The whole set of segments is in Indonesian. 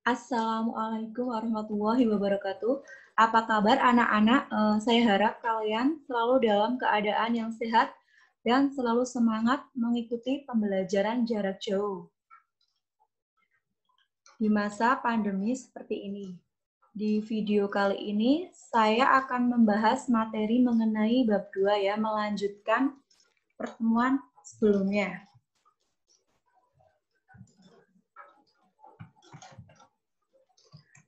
Assalamualaikum warahmatullahi wabarakatuh. Apa kabar anak-anak? Saya harap kalian selalu dalam keadaan yang sehat dan selalu semangat mengikuti pembelajaran jarak jauh di masa pandemi seperti ini. Di video kali ini, saya akan membahas materi mengenai bab 2 ya, melanjutkan pertemuan sebelumnya.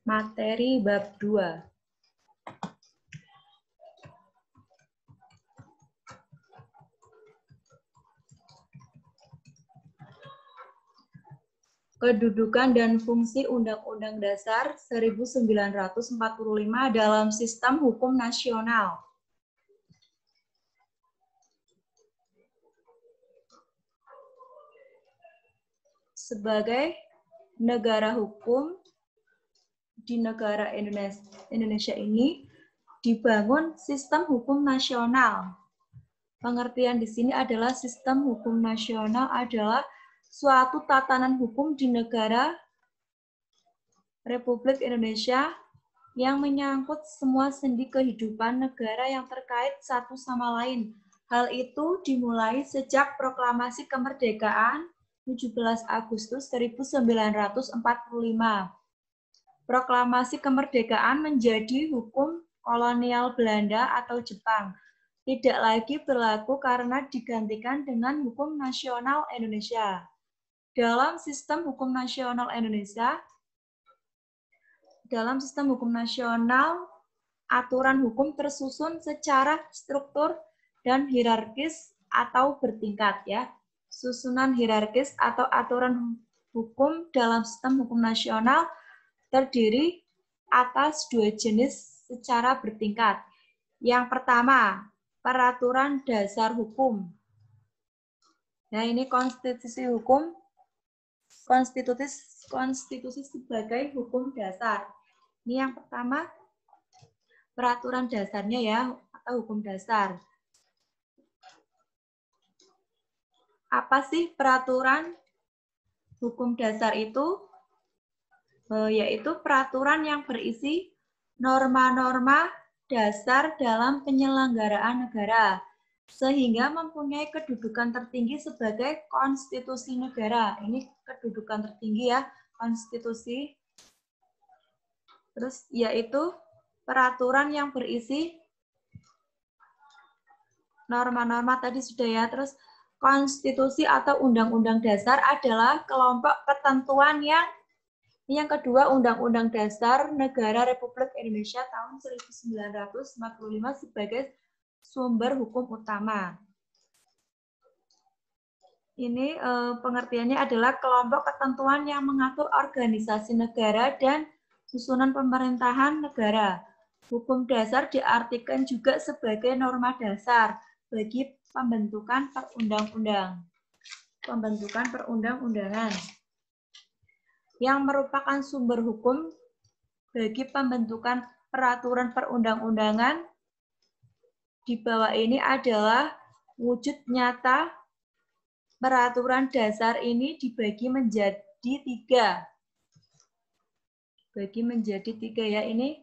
Materi bab 2. Kedudukan dan fungsi Undang-Undang Dasar 1945 dalam sistem hukum nasional. Sebagai negara hukum, di negara Indonesia ini dibangun sistem hukum nasional. Pengertian di sini adalah sistem hukum nasional adalah suatu tatanan hukum di negara Republik Indonesia yang menyangkut semua sendi kehidupan negara yang terkait satu sama lain. Hal itu dimulai sejak proklamasi kemerdekaan 17 Agustus 1945. Proklamasi kemerdekaan menjadi hukum kolonial Belanda atau Jepang. Tidak lagi berlaku karena digantikan dengan hukum nasional Indonesia. Dalam sistem hukum nasional Indonesia, aturan hukum tersusun secara struktur dan hierarkis atau bertingkat ya. Susunan hierarkis atau aturan hukum dalam sistem hukum nasional terdiri atas dua jenis secara bertingkat. Yang pertama, peraturan dasar hukum. Nah, ini konstitusi hukum, konstitusi sebagai hukum dasar. Ini yang pertama, peraturan dasarnya ya, atau hukum dasar. Apa sih peraturan hukum dasar itu? Yaitu peraturan yang berisi norma-norma dasar dalam penyelenggaraan negara, sehingga mempunyai kedudukan tertinggi sebagai konstitusi negara. Ini kedudukan tertinggi ya, konstitusi. Terus yaitu peraturan yang berisi norma-norma tadi sudah ya. Terus konstitusi atau undang-undang dasar adalah kelompok ketentuan yang kedua, Undang-Undang Dasar Negara Republik Indonesia tahun 1945 sebagai sumber hukum utama. Ini pengertiannya adalah kelompok ketentuan yang mengatur organisasi negara dan susunan pemerintahan negara. Hukum dasar diartikan juga sebagai norma dasar bagi pembentukan perundang-undangan yang merupakan sumber hukum bagi pembentukan peraturan perundang-undangan. Di bawah ini adalah wujud nyata peraturan dasar ini dibagi menjadi tiga. Ya, ini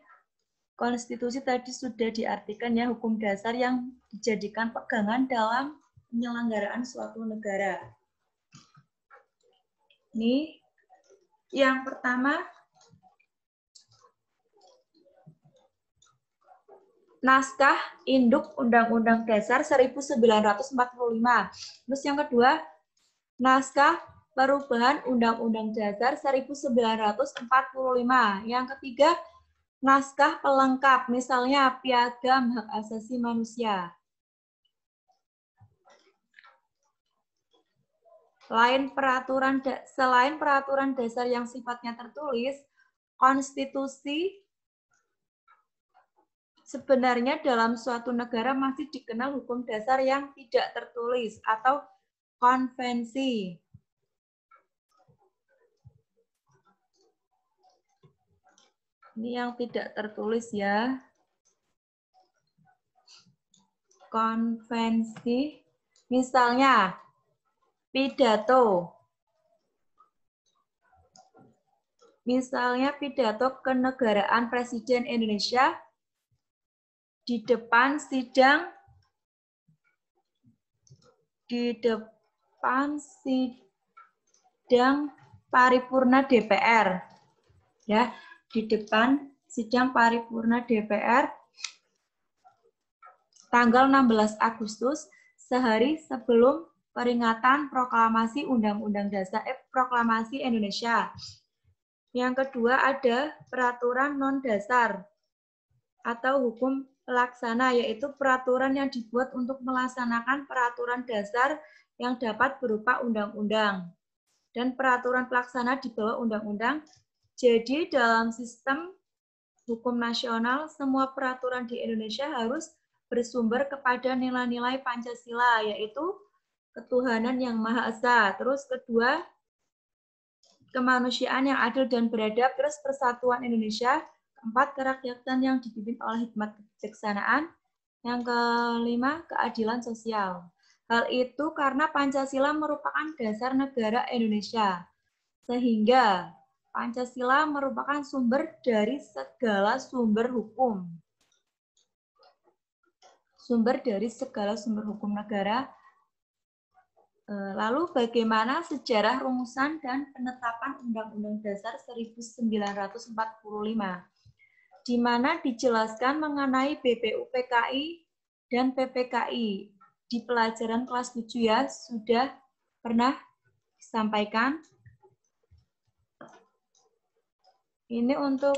konstitusi tadi sudah diartikan ya, hukum dasar yang dijadikan pegangan dalam penyelenggaraan suatu negara. Ini yang pertama, naskah induk Undang-Undang Dasar 1945. Terus yang kedua, naskah perubahan Undang-Undang Dasar 1945. Yang ketiga, naskah pelengkap, misalnya Piagam Hak Asasi Manusia. Selain peraturan dasar yang sifatnya tertulis, konstitusi sebenarnya dalam suatu negara masih dikenal hukum dasar yang tidak tertulis atau konvensi. Ini yang tidak tertulis ya. Konvensi, misalnya pidato. Misalnya pidato kenegaraan Presiden Indonesia di depan sidang paripurna DPR. Ya, di depan sidang paripurna DPR tanggal 16 Agustus sehari sebelum peringatan proklamasi Undang-Undang Dasar Proklamasi Indonesia. Yang kedua ada peraturan non-dasar atau hukum pelaksana, yaitu peraturan yang dibuat untuk melaksanakan peraturan dasar yang dapat berupa undang-undang dan peraturan pelaksana di bawah undang-undang. Jadi dalam sistem hukum nasional, semua peraturan di Indonesia harus bersumber kepada nilai-nilai Pancasila, yaitu ketuhanan yang Maha Esa. Terus kedua, kemanusiaan yang adil dan beradab. Terus persatuan Indonesia. Keempat, kerakyatan yang dipimpin oleh hikmat kebijaksanaan. Yang kelima, keadilan sosial. Hal itu karena Pancasila merupakan dasar negara Indonesia. Sehingga Pancasila merupakan sumber dari segala sumber hukum. Sumber dari segala sumber hukum negara. Lalu bagaimana sejarah rumusan dan penetapan Undang-Undang Dasar 1945, di mana dijelaskan mengenai BPUPKI dan PPKI. Di pelajaran kelas 7 ya, sudah pernah disampaikan. Ini untuk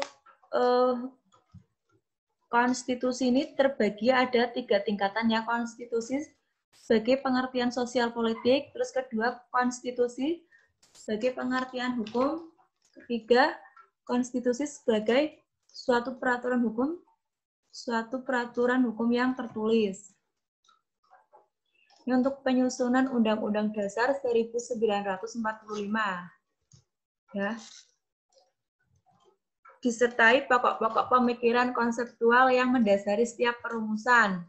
konstitusi ini terbagi ada 3 tingkatan ya. Konstitusi sebagai pengertian sosial politik, terus kedua konstitusi sebagai pengertian hukum, ketiga konstitusi sebagai suatu peraturan hukum yang tertulis. Ini untuk penyusunan Undang-Undang Dasar 1945 ya. Disertai pokok-pokok pemikiran konseptual yang mendasari setiap perumusan.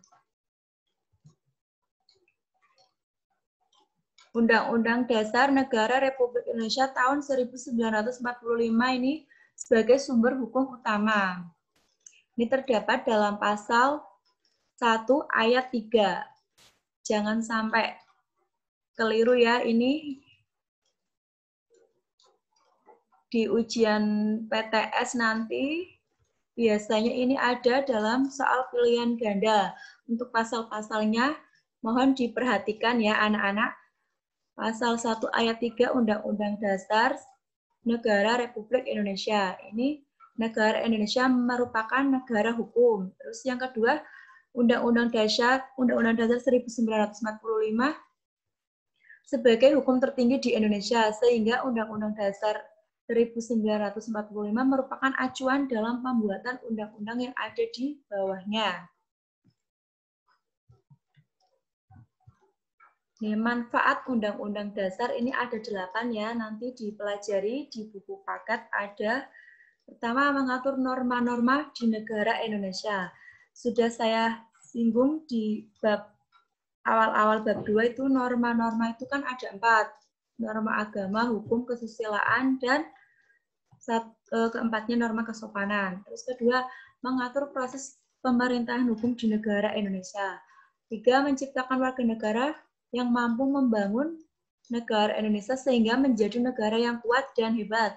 Undang-Undang Dasar Negara Republik Indonesia tahun 1945 ini sebagai sumber hukum utama. Ini terdapat dalam pasal 1 ayat 3. Jangan sampai keliru ya, ini di ujian PTS nanti biasanya ini ada dalam soal pilihan ganda. Untuk pasal-pasalnya mohon diperhatikan ya anak-anak. Pasal 1 ayat 3 Undang-Undang Dasar Negara Republik Indonesia. Ini negara Indonesia merupakan negara hukum. Terus yang kedua, Undang-Undang Dasar 1945 sebagai hukum tertinggi di Indonesia, sehingga Undang-Undang Dasar 1945 merupakan acuan dalam pembuatan undang-undang yang ada di bawahnya. Nih, manfaat Undang-Undang Dasar ini ada 8 ya, nanti dipelajari di buku paket ada. Pertama, mengatur norma-norma di negara Indonesia. Sudah saya singgung di bab awal-awal bab 2 itu norma-norma itu kan ada 4. Norma agama, hukum, kesusilaan, dan keempatnya norma kesopanan. Terus kedua, mengatur proses pemerintahan hukum di negara Indonesia. 3, menciptakan warga negara yang mampu membangun negara Indonesia sehingga menjadi negara yang kuat dan hebat.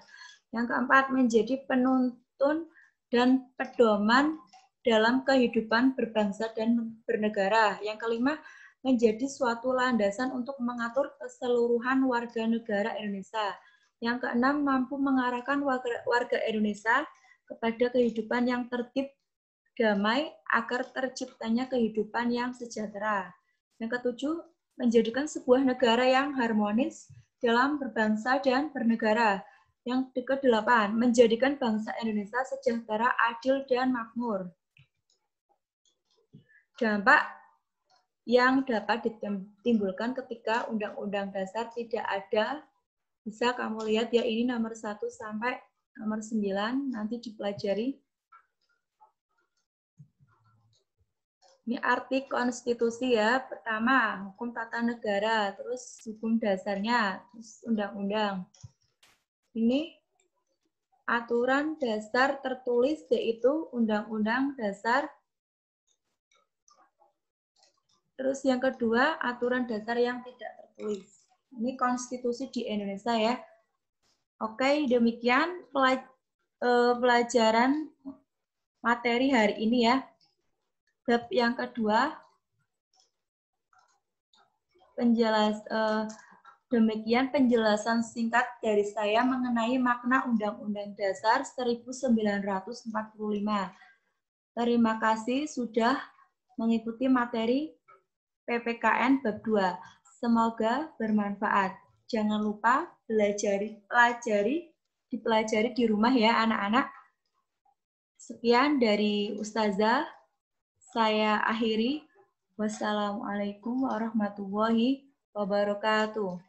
Yang keempat, menjadi penuntun dan pedoman dalam kehidupan berbangsa dan bernegara. Yang kelima, menjadi suatu landasan untuk mengatur keseluruhan warga negara Indonesia. Yang keenam, mampu mengarahkan warga Indonesia kepada kehidupan yang tertib, damai, agar terciptanya kehidupan yang sejahtera. Yang ketujuh, menjadikan sebuah negara yang harmonis dalam berbangsa dan bernegara. Yang ke-8, menjadikan bangsa Indonesia sejahtera, adil, dan makmur. Dampak yang dapat ditimbulkan ketika Undang-Undang Dasar tidak ada, bisa kamu lihat ya, ini nomor 1 sampai nomor 9, nanti dipelajari. Ini arti konstitusi ya. Pertama, hukum tata negara, terus hukum dasarnya, terus undang-undang. Ini aturan dasar tertulis, yaitu Undang-Undang Dasar. Terus yang kedua, aturan dasar yang tidak tertulis. Ini konstitusi di Indonesia ya. Oke, demikian pelajaran materi hari ini ya. Bab yang kedua, demikian penjelasan singkat dari saya mengenai makna Undang-Undang Dasar 1945. Terima kasih sudah mengikuti materi PPKN bab 2. Semoga bermanfaat. Jangan lupa dipelajari di rumah ya anak-anak. Sekian dari Ustazah. Saya akhiri. Wassalamualaikum warahmatullahi wabarakatuh.